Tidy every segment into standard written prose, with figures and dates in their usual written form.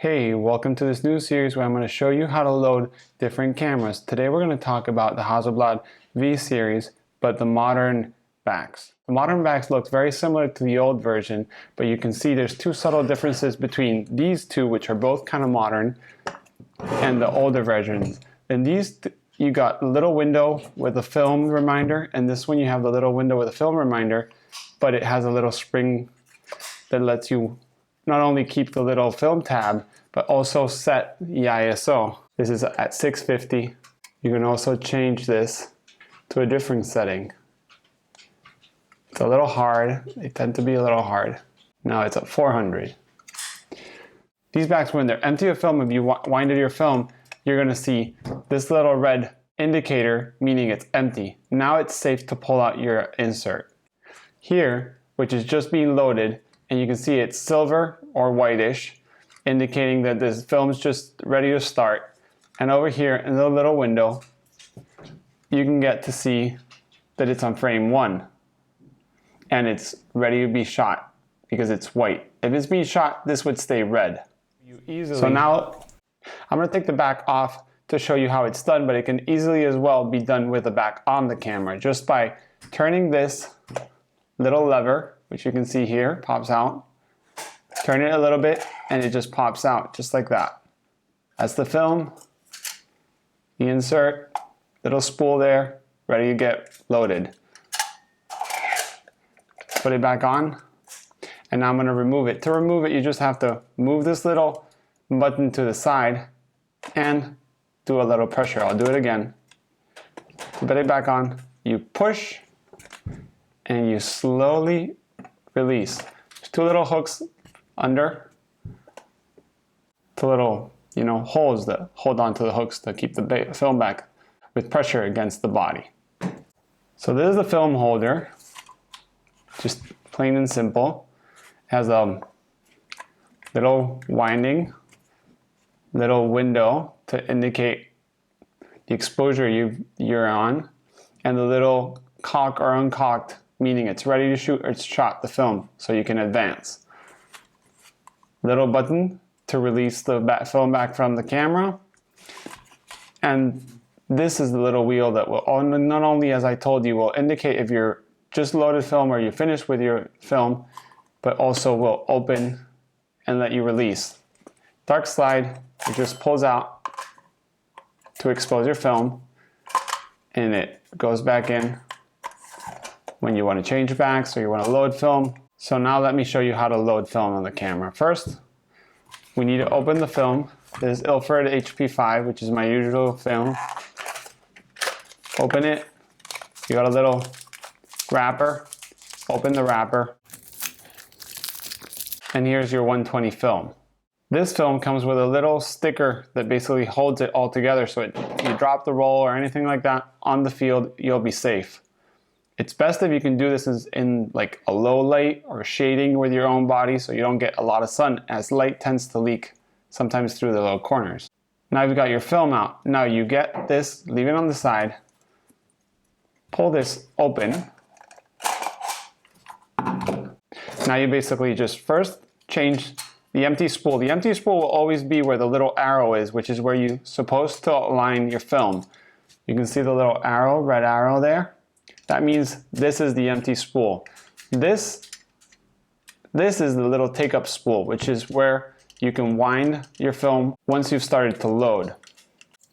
Hey, welcome to this new series where I'm going to show you how to load different cameras. Today we're going to talk about the Hasselblad V series, but the modern backs. The modern backs looks very similar to the old version, but you can see there's two subtle differences between these two, which are both kind of modern, and the older versions. In these, you got a little window with a film reminder, and this one you have the little window with a film reminder, but it has a little spring that lets you not only keep the little film tab, but also set the ISO. This is at 650. You can also change this to a different setting. It's a little hard. They tend to be a little hard. Now it's at 400. These backs, when they're empty of film, if you winded your film, you're gonna see this little red indicator, meaning it's empty. Now it's safe to pull out your insert. Here, which is just being loaded, and you can see it's silver or whitish, indicating that this film is just ready to start. And over here in the little window, you can get to see that it's on frame 1. And it's ready to be shot because it's white. If it's being shot, this would stay red. So now I'm going to take the back off to show you how it's done, but it can easily as well be done with the back on the camera just by turning this little lever, which you can see here, pops out. Turn it a little bit and it just pops out just like that. That's the film. You insert, little spool there, ready to get loaded. Put it back on, and now I'm going to remove it. To remove it, you just have to move this little button to the side and do a little pressure. I'll do it again. Put it back on, you push, and you slowly release. There's two little hooks under, the little holes that hold on to the hooks to keep the film back with pressure against the body. So this is the film holder, just plain and simple. It has a little winding, little window to indicate the exposure you're on, and the little cock or uncocked, meaning it's ready to shoot or it's shot the film, so you can advance. Little button to release the film back from the camera. And this is the little wheel that will not only, as I told you, will indicate if you're just loaded film or you finished with your film, but also will open and let you release. Dark slide, it just pulls out to expose your film, and it goes back in when you want to change backs or you want to load film. So now let me show you how to load film on the camera. First, we need to open the film. This is Ilford HP5, which is my usual film. Open it. You got a little wrapper. Open the wrapper. And here's your 120 film. This film comes with a little sticker that basically holds it all together, so if you drop the roll or anything like that on the field, you'll be safe. It's best if you can do this in like a low light or shading with your own body so you don't get a lot of sun, as light tends to leak sometimes through the little corners. Now you've got your film out. Now you get this, leave it on the side, pull this open. Now you basically just first change the empty spool. The empty spool will always be where the little arrow is, which is where you're supposed to align your film. You can see the little arrow, red arrow there. That means this is the empty spool. This is the little take-up spool, which is where you can wind your film once you've started to load.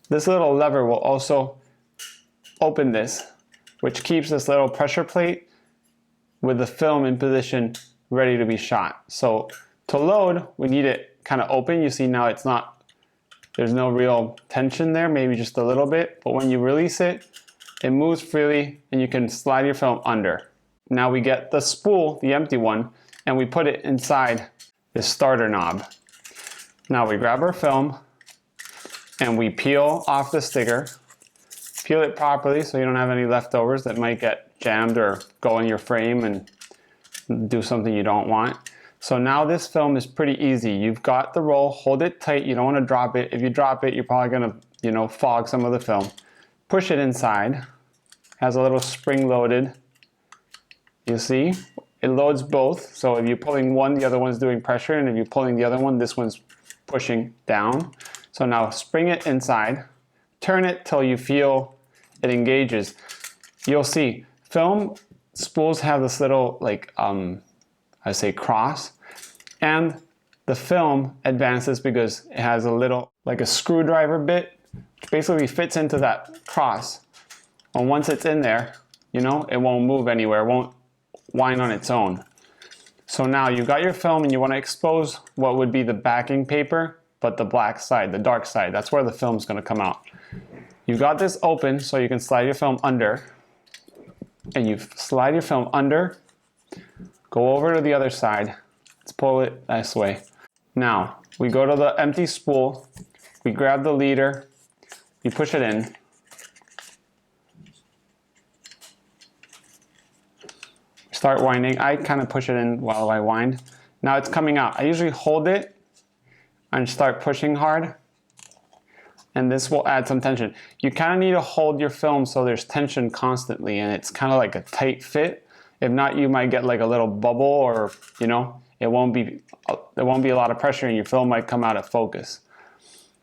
This little lever will also open this, which keeps this little pressure plate with the film in position ready to be shot. So to load, we need it kind of open. You see now there's no real tension there, maybe just a little bit, but when you release it, it moves freely and you can slide your film under. Now we get the spool, the empty one, and we put it inside this starter knob. Now we grab our film and we peel off the sticker. Peel it properly so you don't have any leftovers that might get jammed or go in your frame and do something you don't want. So now this film is pretty easy. You've got the roll, hold it tight, you don't want to drop it. If you drop it, you're probably gonna fog some of the film. Push it inside, has a little spring loaded. You see, it loads both. So if you're pulling one, the other one's doing pressure, and if you're pulling the other one, this one's pushing down. So now spring it inside, turn it till you feel it engages. You'll see film spools have this little like I say cross, and the film advances because it has a little like a screwdriver bit which basically fits into that cross. And once it's in there, you know, it won't move anywhere, it won't wind on its own. So now you've got your film and you want to expose what would be the backing paper, but the black side, the dark side, that's where the film's going to come out. You've got this open so you can slide your film under, and you slide your film under, go over to the other side, let's pull it this way. Now we go to the empty spool, we grab the leader, we push it in, start winding. I kind of push it in while I wind. Now it's coming out. I usually hold it and start pushing hard, and this will add some tension. You kind of need to hold your film so there's tension constantly and it's kind of like a tight fit. If not, you might get like a little bubble, or you know, there won't be a lot of pressure and your film might come out of focus.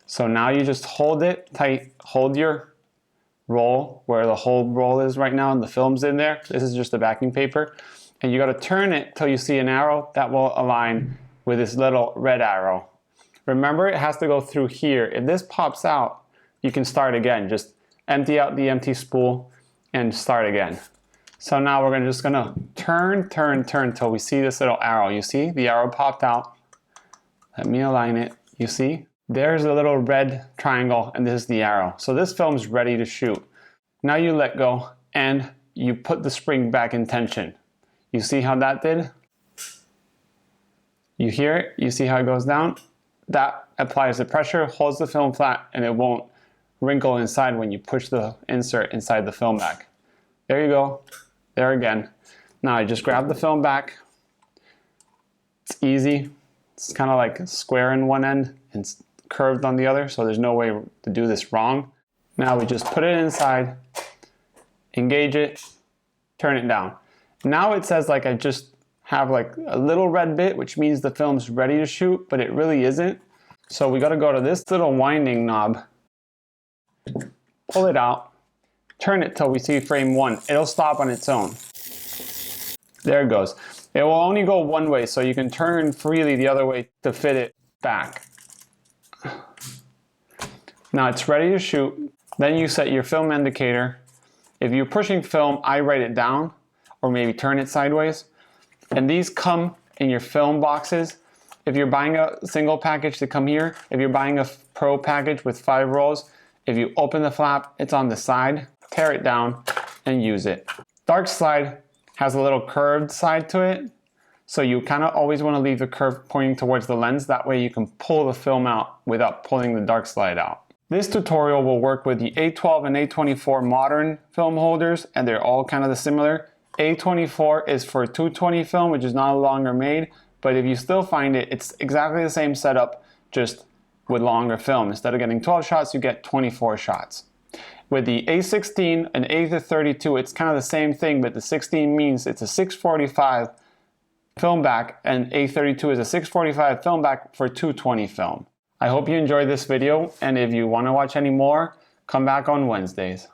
So now you just hold it tight, hold your roll where the whole roll is right now and the film's in there. This is just the backing paper, and you got to turn it till you see an arrow that will align with this little red arrow. Remember, it has to go through here. If this pops out, you can start again. Just empty out the empty spool and start again. So now we're just gonna turn till we see this little arrow. You see the arrow popped out. Let me align it. You see? There's a little red triangle and this is the arrow. So this film's ready to shoot. Now you let go and you put the spring back in tension. You see how that did? You hear it? You see how it goes down? That applies the pressure, holds the film flat, and it won't wrinkle inside when you push the insert inside the film back. There you go. There again. Now I just grab the film back. It's easy. It's kind of like square in one end and curved on the other, so there's no way to do this wrong. Now we just put it inside, engage it, turn it down. Now it says like I just have like a little red bit, which means the film's ready to shoot, but it really isn't. So we got to go to this little winding knob, pull it out, turn it till we see frame 1. It'll stop on its own. There it goes. It will only go one way, so you can turn freely the other way to fit it back. Now it's ready to shoot. Then you set your film indicator. If you're pushing film, I write it down or maybe turn it sideways. And these come in your film boxes. If you're buying a single package, they come here. If you're buying a pro package with 5 rolls, if you open the flap, it's on the side. Tear it down and use it. Dark slide has a little curved side to it, so you kind of always want to leave the curve pointing towards the lens. That way you can pull the film out without pulling the dark slide out. This tutorial will work with the A12 and A24 modern film holders, and they're all kind of the similar. A24 is for 220 film, which is no longer made, but if you still find it, it's exactly the same setup, just with longer film. Instead of getting 12 shots, you get 24 shots. With the A16 and A32, it's kind of the same thing, but the 16 means it's a 645 film back, and A32 is a 645 film back for 220 film. I hope you enjoyed this video, and if you want to watch any more, come back on Wednesdays.